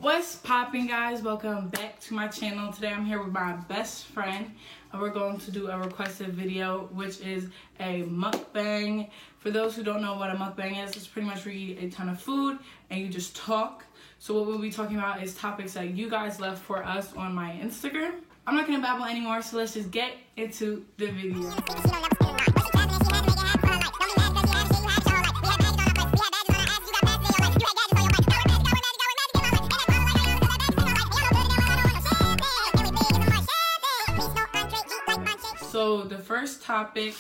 What's popping, guys? Welcome back to my channel. Today I'm here with my best friend and we're going to do a requested video, which is a mukbang. For those who don't know what a mukbang is, it's pretty much where you eat a ton of food and you just talk. So what we'll be talking about is topics that you guys left for us on my Instagram. I'm not gonna babble anymore, so let's just get into the video. So the first topic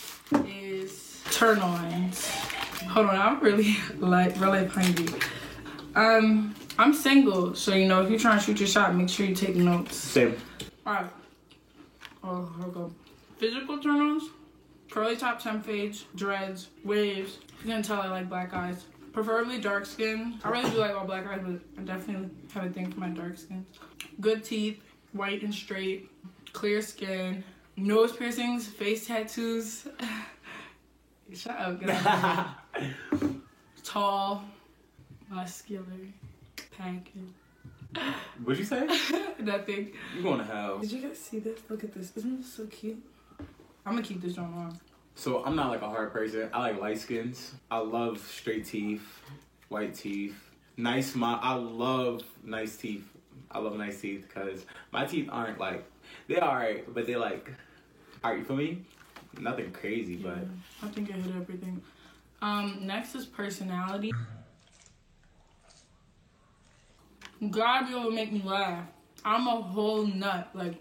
is turn-ons. Hold on, I'm really hungry. I'm single, so you know if you're trying to shoot your shot, make sure you take notes. Same. Alright. Oh, here we go. Physical turn-ons, curly top temp fades, dreads, waves. You can tell I like black eyes. Preferably dark skin. I really do like all black eyes, but I definitely have a thing for my dark skin. Good teeth, white and straight, clear skin. Nose piercings, face tattoos. Shut up, get out of here. Tall, muscular, packing. What'd you say? Nothing. You going to hell. Did you guys see this? Look at this. Isn't this so cute? I'm gonna keep this on. So I'm not like a hard person. I like light skins. I love straight teeth, white teeth, nice smile. I love nice teeth. I love nice teeth because my teeth aren't like, they're alright, but they're like, alright, you feel me? Nothing crazy, Yeah, but I think I hit everything. Next is personality. You gotta be able to make me laugh. I'm a whole nut. Like,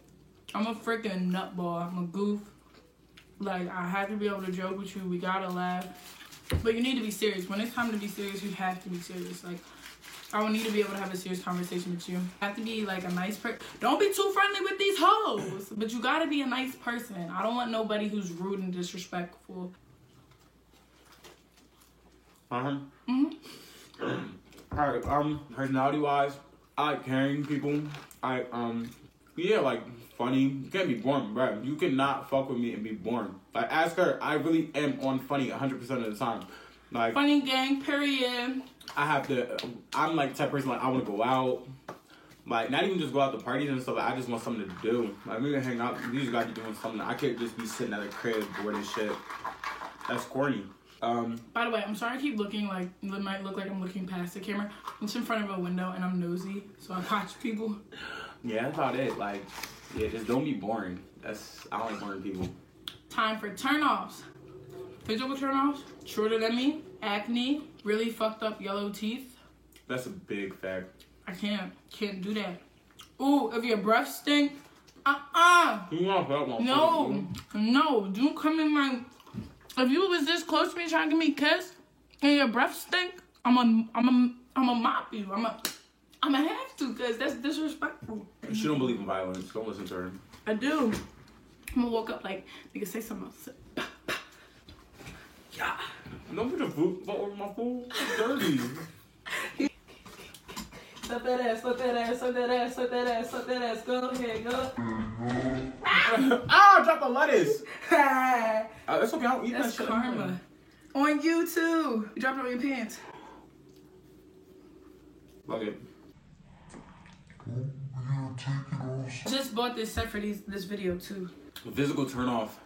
I'm a freaking nutball. I'm a goof. Like, I have to be able to joke with you. We gotta laugh. But you need to be serious. When it's time to be serious, you have to be serious. Like, I will need to be able to have a serious conversation with you. You have to be like a nice person. Don't be too friendly with these hoes. But you gotta be a nice person. I don't want nobody who's rude and disrespectful. Alright, personality wise, I like caring people. Yeah, like funny. You can't be boring, bro. You cannot fuck with me and be boring. Like, ask her. I really am on funny 100% of the time. Like, Funny gang, period. I'm like the type of person, like, I want to go out. Like, not even just go out to parties and stuff. Like, I just want something to do. Like, we can hang out. You just got to be doing something. I can't just be sitting at a crib bored as shit. That's corny. By the way, I'm sorry I keep looking like, it might look like I'm looking past the camera. I'm just in front of a window and I'm nosy, so I watch people. Yeah, that's about it. Like, yeah, just don't be boring. I don't like boring people. Time for turn-offs. Physical turn-offs, shorter than me, acne, really fucked up yellow teeth. That's a big fact. I can't do that. Ooh, if your breath stink, You want that one? no, don't come in my... If you was this close to me trying to give me a kiss and your breath stink, I'm a mop you. I'm a have to, cause that's disrespectful. She don't believe in violence. Don't listen to her. I do. I'm gonna walk up like, nigga, say something else. Yeah. Don't put your food over my food. It's dirty. Slap that ass, slap that ass, slap that ass, slap that ass, slap that ass. Go ahead, go. Ah, drop the lettuce. It's okay. I don't eat That's that shit. karma. On you too. You dropped it on your pants. Love it. Just bought this set for this video too. Physical turn off.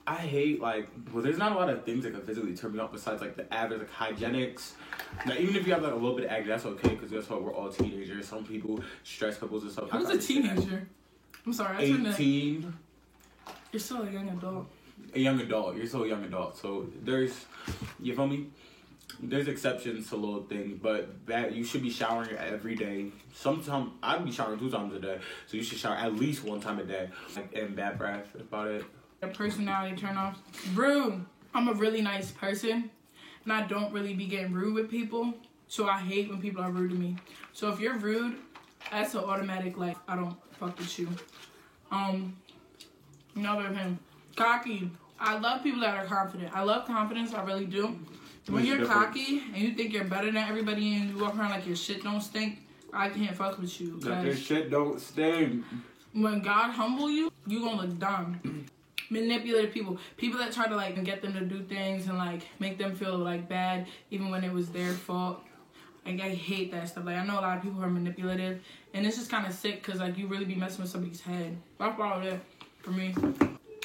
I hate, like, well, there's not a lot of things that can physically turn me off besides like the average, like hygienics. Now, even if you have like a little bit of acne, that's okay, because guess what? We're all teenagers. Some people stress couples and stuff. Who's a teenager? I'm sorry. 18. You're still a young adult. A young adult. You're still a young adult. So there's, you feel me? There's exceptions to little things, but that you should be showering every day. Sometimes I'd be showering 2 times a day, so you should shower at least 1 time a day. Like, and bad breath. That's about it. A personality turn-offs. Rude. I'm a really nice person, and I don't really be getting rude with people, so I hate when people are rude to me. So if you're rude, that's an automatic, like, I don't fuck with you. Another thing. Cocky. I love people that are confident. I love confidence, I really do. When you're cocky and you think you're better than everybody and you walk around like your shit don't stink, I can't fuck with you. That your shit don't stink. When God humble you, you gonna look dumb. Manipulative people that try to like get them to do things and like make them feel like bad even when it was their fault. Like, I hate that stuff. Like, I know a lot of people who are manipulative, and it's just kind of sick because, like, you really be messing with somebody's head. That's all it is for me.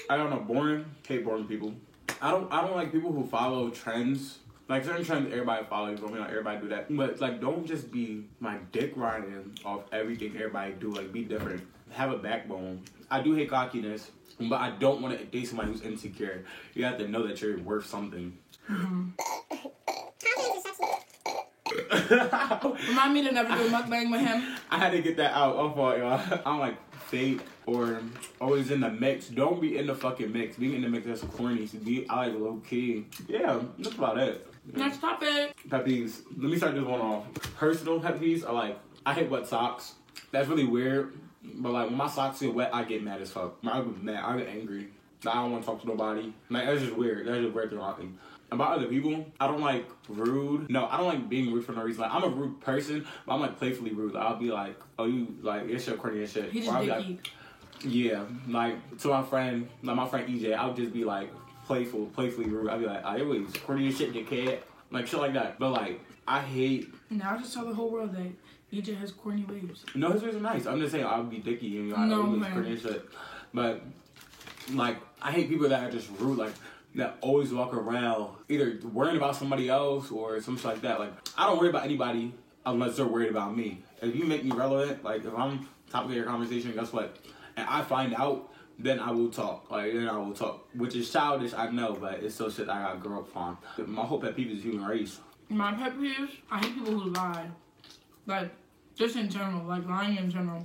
I don't know. Boring. Hate boring people. I don't like people who follow trends. Like, certain trends everybody follows. I mean, like, everybody do that. But, like, don't just be, like, dick riding off everything everybody do. Like, be different. Have a backbone. I do hate cockiness, but I don't want to date somebody who's insecure. You have to know that you're worth something. Mm-hmm. Remind me to never do a mukbang with him. I had to get that out. Oh, fuck, y'all. I'm like fake or always in the mix. Don't be in the fucking mix. Being in the mix, that's corny. So I like low key. Yeah, that's about it. Next topic. Pet peeves. Let me start this one off. Personal pet peeves are like, I hate wet socks. That's really weird. But like when my socks get wet, I get mad as fuck. I get mad. I get angry. I don't want to talk to nobody. Like, that's just weird. That's just weird to me. About other people, I don't like rude. No, I don't like being rude for no reason. Like, I'm a rude person, but I'm like playfully rude. I'll be like, oh, you, like, it's your corny and shit. He just dicky. Like, yeah, like, to my friend EJ, I'll just be like, playfully rude. I'll be like, oh, it was corny and shit, dickhead. Like, shit like that. But, like, I hate. Now I just tell the whole world that EJ has corny waves. No, his waves are nice. I'm just saying, I'll be dicky and, like, no, it was corny and shit. But, like, I hate people that are just rude. Like, that always walk around either worrying about somebody else or something like that. Like, I don't worry about anybody unless they're worried about me. If you make me relevant, like, if I'm topic of your conversation, guess what? And I find out, then I will talk. Like, then I will talk. Which is childish, I know, but it's still shit I gotta grow up on. My whole pet peeve is human race. My pet peeves, I hate people who lie. Like, just in general, like, lying in general.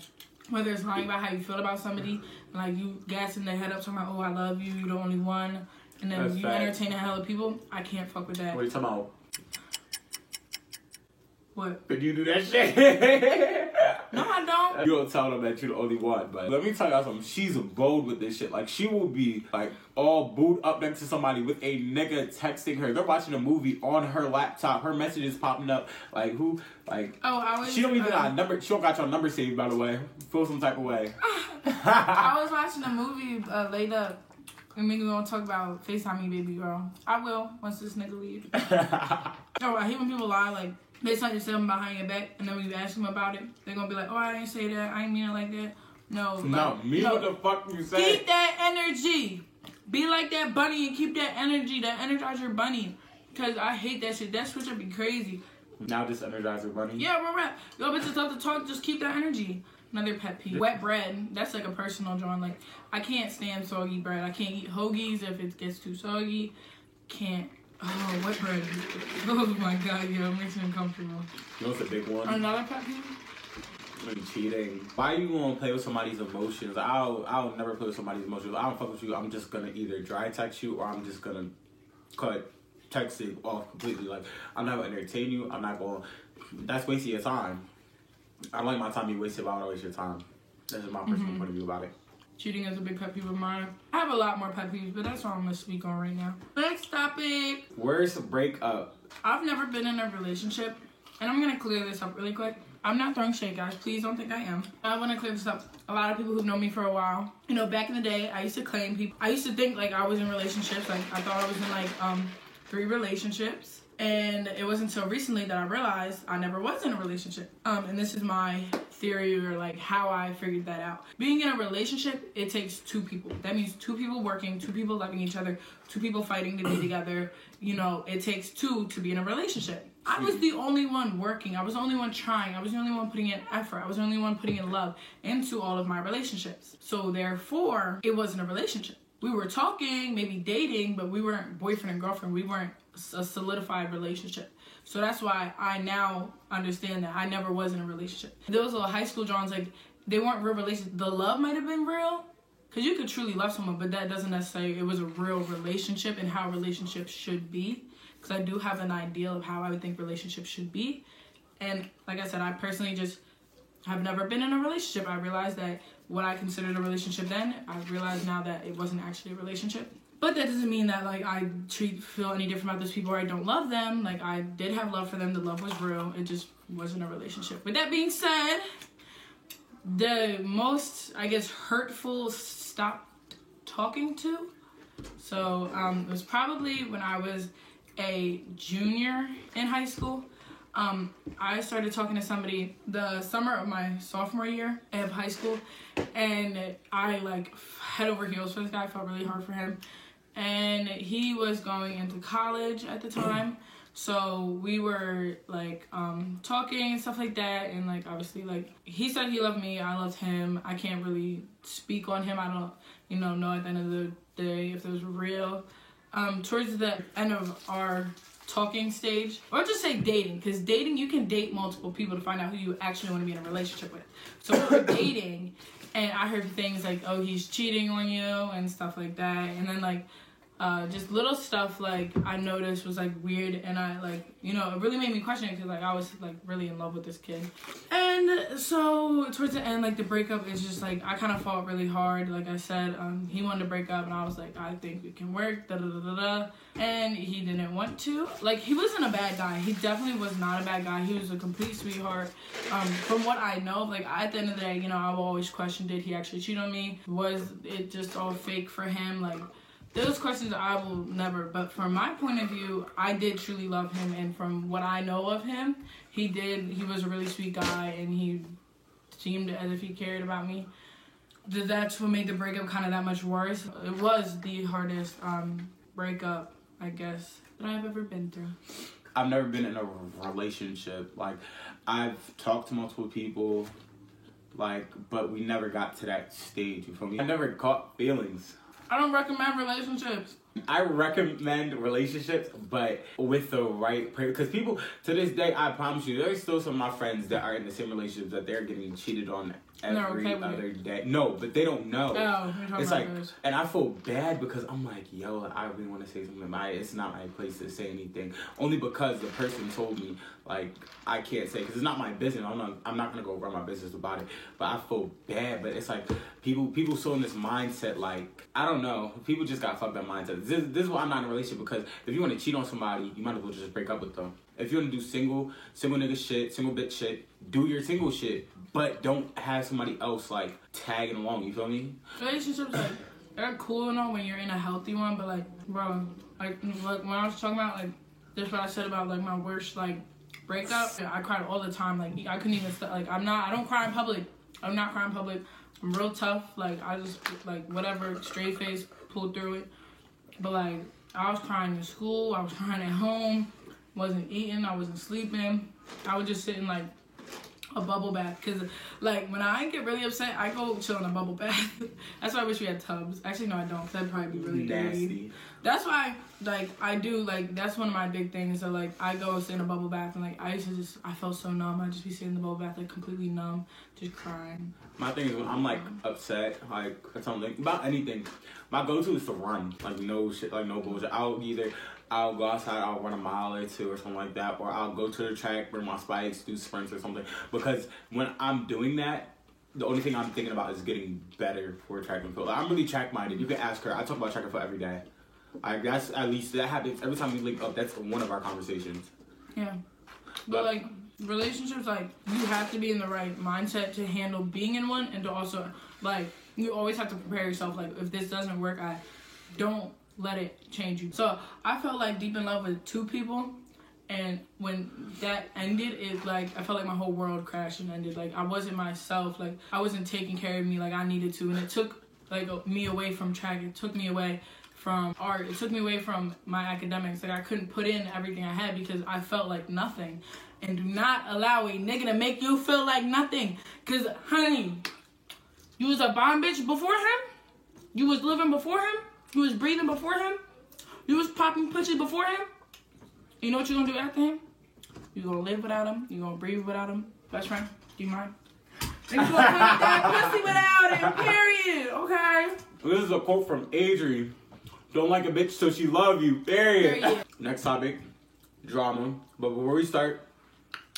Whether it's lying about how you feel about somebody, like, you gassing their head up talking about, oh, I love you, you're the only one. And then That's you entertain a hell of people, I can't fuck with that. What are you talking about? What? Did you do that shit? No, I don't. You don't tell them that you're the only one, but let me tell y'all something. She's bold with this shit. Like, she will be, like, all booed up next to somebody with a nigga texting her. They're watching a movie on her laptop. Her messages popping up. Like, who? Like, she don't even got a number. She don't got your number saved, by the way. Feel some type of way. I was watching a movie laid up. And maybe we're gonna talk about FaceTime me, baby girl. I will, once this nigga leaves. Oh, I hate when people lie, like, they tell you something behind your back, and then when you ask them about it, they're gonna be like, oh, I didn't say that, I didn't mean it like that. No. What the fuck you say? Keep that energy. Be like that bunny and keep that energy, that energizer bunny. Because I hate that shit. That switch would be crazy. Now just energizer bunny? Yeah, we're right. Yo, bitches love to talk, just keep that energy. Another pet peeve. Wet bread. That's like a personal drawing. Like, I can't stand soggy bread. I can't eat hoagies if it gets too soggy. Can't. Oh, wet bread. Oh my god, yo, it makes me uncomfortable. You know what's a big one? Another pet peeve? When cheating. Why are you gonna play with somebody's emotions? I'll never play with somebody's emotions. I don't fuck with you. I'm just gonna either dry text you or I'm just gonna cut texting off completely. Like, I'm not gonna entertain you. I'm not gonna. That's wasting your time. I don't like my time being wasted. Why would I waste your time? That's just my personal point of view about it. Cheating is a big pet peeve of mine. I have a lot more pet peeves, but that's all I'm gonna speak on right now. Next topic. Worst breakup. I've never been in a relationship, and I'm gonna clear this up really quick. I'm not throwing shade, guys. Please don't think I am. I want to clear this up. A lot of people who've known me for a while, you know, back in the day, I used to claim people. I used to think like I was in relationships. Like, I thought I was in like 3 relationships. And it wasn't until recently that I realized I never was in a relationship. And this is my theory, or like how I figured that out. Being in a relationship, it takes 2 people. That means 2 people working, 2 people loving each other, 2 people fighting to be together. You know, it takes 2 to be in a relationship. I was the only one working. I was the only one trying. I was the only one putting in effort. I was the only one putting in love into all of my relationships. So therefore, it wasn't a relationship. We were talking, maybe dating, but we weren't boyfriend and girlfriend. We weren't a solidified relationship. So that's why I now understand that I never was in a relationship. Those little high school Johns, like, they weren't real relationships. The love might have been real, because you could truly love someone, but that doesn't necessarily, it was a real relationship and how relationships should be. Because I do have an ideal of how I would think relationships should be. And like I said, I personally just have never been in a relationship. I realized that what I considered a relationship then, I realize now that it wasn't actually a relationship. But that doesn't mean that like I feel any different about those people or I don't love them. Like, I did have love for them. The love was real. It just wasn't a relationship. With that being said, the most, I guess, hurtful stopped talking to. So it was probably when I was a junior in high school. I started talking to somebody the summer of my sophomore year of high school, and I like head over heels for this guy. I felt really hard for him, and he was going into college at the time. So we were like talking and stuff like that, and like obviously like he said he loved me, I loved him. I can't really speak on him. I don't know at the end of the day if it was real. Towards the end of our talking stage, or just say dating, because dating, you can date multiple people to find out who you actually want to be in a relationship with. So we were dating, and I heard things like, oh, he's cheating on you and stuff like that, and then like just little stuff like I noticed was like weird, and I like, it really made me question it, because like I was like really in love with this kid. And so towards the end, like the breakup is just like I kind of fought really hard. Like I said, he wanted to break up, and I was like, I think we can work, and he didn't want to. Like, he wasn't a bad guy. He definitely was not a bad guy. He was a complete sweetheart. From what I know, like at the end of the day, I've always questioned, did he actually cheat on me? Was it just all fake for him? Like, those questions I will never, but from my point of view, I did truly love him, and from what I know of him, he was a really sweet guy, and he seemed as if he cared about me. That's what made the breakup kind of that much worse. It was the hardest breakup, I guess, that I've ever been through. I've never been in a relationship. Like, I've talked to multiple people, like, but we never got to that stage, you feel me? I never caught feelings. I don't recommend relationships. I recommend relationships, but with the right person. Because people, to this day, I promise you, there's still some of my friends that are in the same relationships that they're getting cheated on every other day. No, but they don't know. Oh, it's like, and I feel bad because I'm like, yo, I really want to say something. It's not my place to say anything. Only because the person told me, like, I can't say, because it's not my business. I'm not going to go run my business about it. But I feel bad. But it's like, people still in this mindset, like, I don't know. People just got fucked up mindset. This is why I'm not in a relationship, because if you want to cheat on somebody, you might as well just break up with them. If you want to do single nigga shit, single bitch shit, do your single shit. But don't have somebody else, like, tagging along, you feel me? Relationships, like, they're cool and all when you're in a healthy one, but, like, bro, like when I was talking about, like, this what I said about, like, my worst, like, breakup, I cried all the time. Like, I couldn't even, like, I don't cry in public. I'm not crying in public. I'm real tough. Like, I just, like, whatever, straight face, pulled through it. But, like, I was crying in school. I was crying at home. Wasn't eating. I wasn't sleeping. I would just sit in, like, a bubble bath. Because, like, when I get really upset, I go chill in a bubble bath. That's why I wish we had tubs. Actually, no, I don't. Because that'd probably be really nasty. Dirty. That's why, like, I do, like, that's one of my big things. So, like, I go sit in a bubble bath, and, like, I felt so numb. I'd just be sitting in the bubble bath, like, completely numb, just crying. My thing is, when I'm, like, upset, like, or something, about anything, my go-to is to run. Like, no shit, like, no bullshit. I'll go outside, I'll run a mile or two or something like that, or I'll go to the track, bring my spikes, do sprints or something. Because when I'm doing that, the only thing I'm thinking about is getting better for track and field. Like, I'm really track-minded. You can ask her. I talk about track and field every day. That's at least, that happens every time we link up. That's one of our conversations. Yeah. But like, relationships, like, you have to be in the right mindset to handle being in one, and to also, like, you always have to prepare yourself. Like, if this doesn't work, don't let it change you. So I felt like deep in love with two people, and when that ended, it, like, I felt like my whole world crashed and ended. Like, I wasn't myself. Like, I wasn't taking care of me like I needed to, and it took, like, me away from track. It took me away from art. It took me away from my academics. Like, I couldn't put in everything I had because I felt like nothing. And do not allow a nigga to make you feel like nothing. Because, honey, you was a bomb bitch before him. You was living before him. You was breathing before him. You was popping pussy before him. You know what you're going to do after him? You're going to live without him. You're going to breathe without him. Best friend, do you mind? And you're going to pop that pussy without him, period. Okay? This is a quote from Adrian. Don't like a bitch till she love you, period. Next topic, drama. But before we start,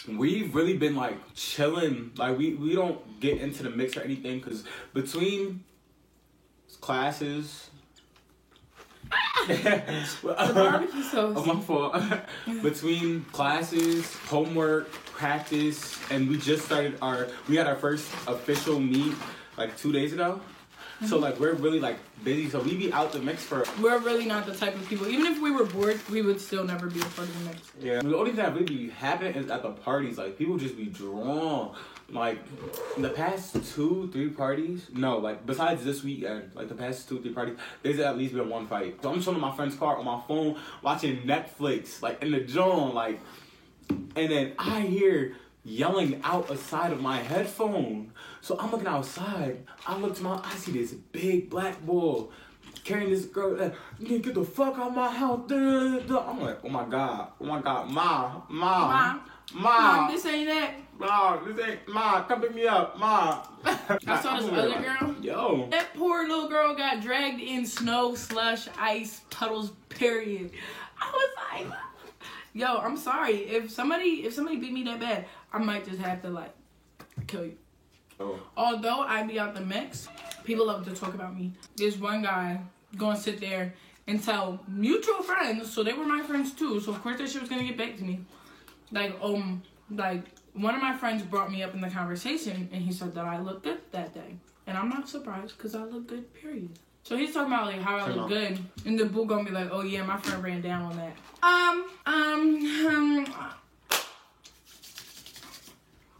we've really been, like, chilling. Like, we don't get into the mix or anything, because between classes... The barbecue sauce. Oh, my fault. Between classes, homework, practice, and we just started we had our first official meet, like, 2 days ago. So like we're really like busy, so we be out the mix for. We're really not the type of people. Even if we were bored, we would still never be a part of the mix. Yeah. The only thing that really be happening is at the parties. Like people just be drawn. Like in the past 2-3 parties, no, like besides this weekend, like the past 2-3 parties, there's at least been one fight. So I'm showing my friend's car on my phone, watching Netflix, like in the joint, like, and then I hear yelling out aside of my headphone. So I'm looking outside. I see this big black bull carrying this girl. You need to get the fuck out of my house. I'm like, oh my god, Ma, this ain't that. Ma, come pick me up, Ma. I saw this other girl. Yo. That poor little girl got dragged in snow, slush, ice, puddles, period. I was like, yo, I'm sorry. If somebody beat me that bad, I might just have to like kill you. Oh. Although I be out the mix, people love to talk about me. There's one guy gonna sit there and tell mutual friends, so they were my friends too, so of course that shit was gonna get back to me. Like one of my friends brought me up in the conversation and he said that I looked good that day. And I'm not surprised because I look good, period. So he's talking about like how I look good. And the boo gonna be like, oh yeah, my friend ran down on that.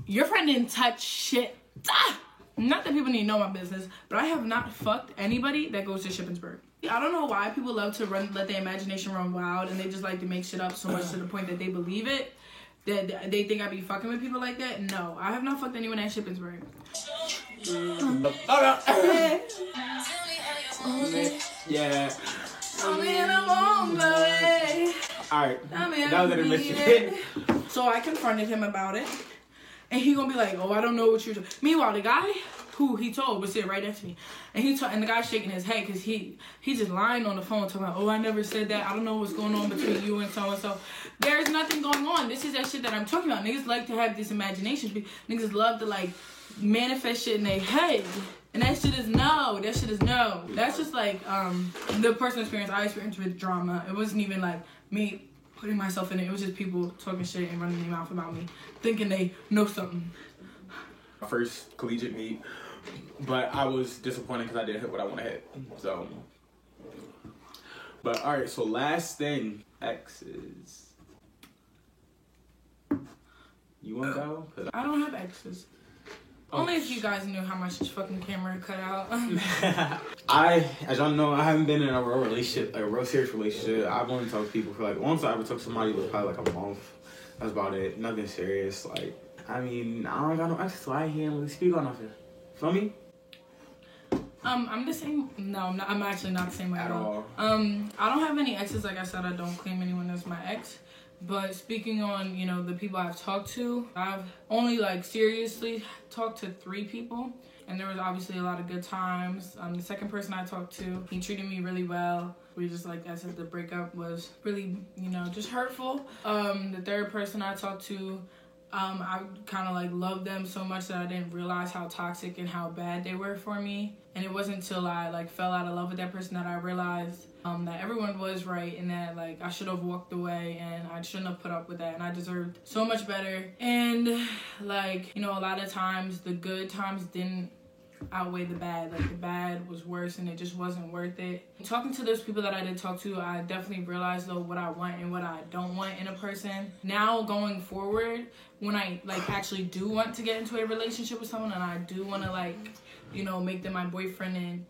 Your friend didn't touch shit. Not that people need to know my business, but I have not fucked anybody that goes to Shippensburg. I don't know why people love to let their imagination run wild and they just like to make shit up so much to the point that they believe it. That they think I be fucking with people like that. No, I have not fucked anyone at Shippensburg. Yeah. I'm in a long way. Alright, that was an admission. So I confronted him about it. And he gonna be like, oh, I don't know what you're doing. Meanwhile, the guy who he told was sitting right next to me. And and the guy's shaking his head because he just lying on the phone talking about, oh, I never said that. I don't know what's going on between you and so-and-so. There's nothing going on. This is that shit that I'm talking about. Niggas like to have this imagination. Niggas love to, like, manifest shit in their head. And that shit is no. That's just, like, the personal experience I experienced with drama. It wasn't even, like, me putting myself in it. It was just people talking shit and running their mouth about me, thinking they know something. First collegiate meet, but I was disappointed because I didn't hit what I want to hit. So, but all right. So last thing, exes. You want to go? I don't have exes. Only if you guys knew how much this fucking camera cut out. As y'all know, I haven't been in a real relationship, like a real serious relationship. I've only talked to people for like, once I ever talked to somebody was probably like a month. That's about it. Nothing serious. Like, I mean, I don't got no exes, so I can't really speak on nothing. Feel me? I'm the same. No, I'm not. I'm actually not the same way At all. I don't have any exes. Like I said, I don't claim anyone as my ex. But speaking on, you know, the people I've talked to, I've only, like, seriously talked to 3 people. And there was obviously a lot of good times. The second person I talked to, he treated me really well. We just, like I said, the breakup was really, you know, just hurtful. The third person I talked to, I kind of, like, loved them so much that I didn't realize how toxic and how bad they were for me. And it wasn't until I, like, fell out of love with that person that I realized that everyone was right and that, like, I should have walked away and I shouldn't have put up with that and I deserved so much better. And, like, you know, a lot of times the good times didn't outweigh the bad. Like, the bad was worse and it just wasn't worth it. Talking to those people that I did talk to, I definitely realized, though, what I want and what I don't want in a person. Now, going forward, when I, like, actually do want to get into a relationship with someone and I do want to, like, you know, make them my boyfriend and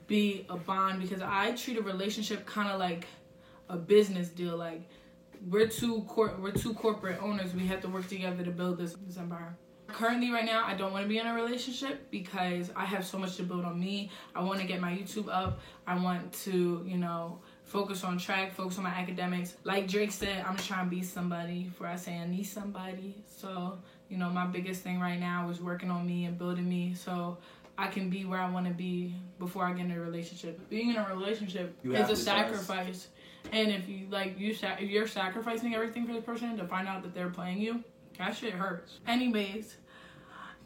be a bond, because I treat a relationship kind of like a business deal. Like, we're two corporate owners. We have to work together to build this empire. Currently, right now, I don't want to be in a relationship because I have so much to build on me. I want to get my YouTube up. I want to, you know, focus on track, focus on my academics. Like Drake said, I'm trying to be somebody before I say I need somebody. So, you know, my biggest thing right now is working on me and building me so I can be where I want to be before I get in a relationship. Being in a relationship is a sacrifice. And if you if you're sacrificing everything for this person to find out that they're playing you, that shit hurts. Anyways,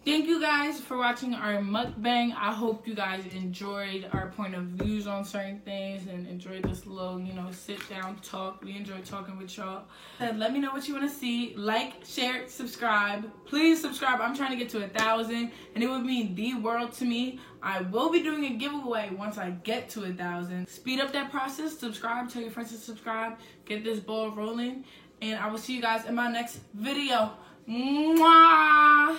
Thank you guys for watching our mukbang. I hope you guys enjoyed our point of views on certain things and enjoyed this little, you know, sit down talk. We enjoyed talking with y'all. And let me know what you want to see. Like, share, subscribe. Please subscribe. I'm trying to get to 1,000 and it would mean the world to me. I will be doing a giveaway once I get to 1,000. Speed up that process. Subscribe. Tell your friends to subscribe. Get this ball rolling. And I will see you guys in my next video. Mwah!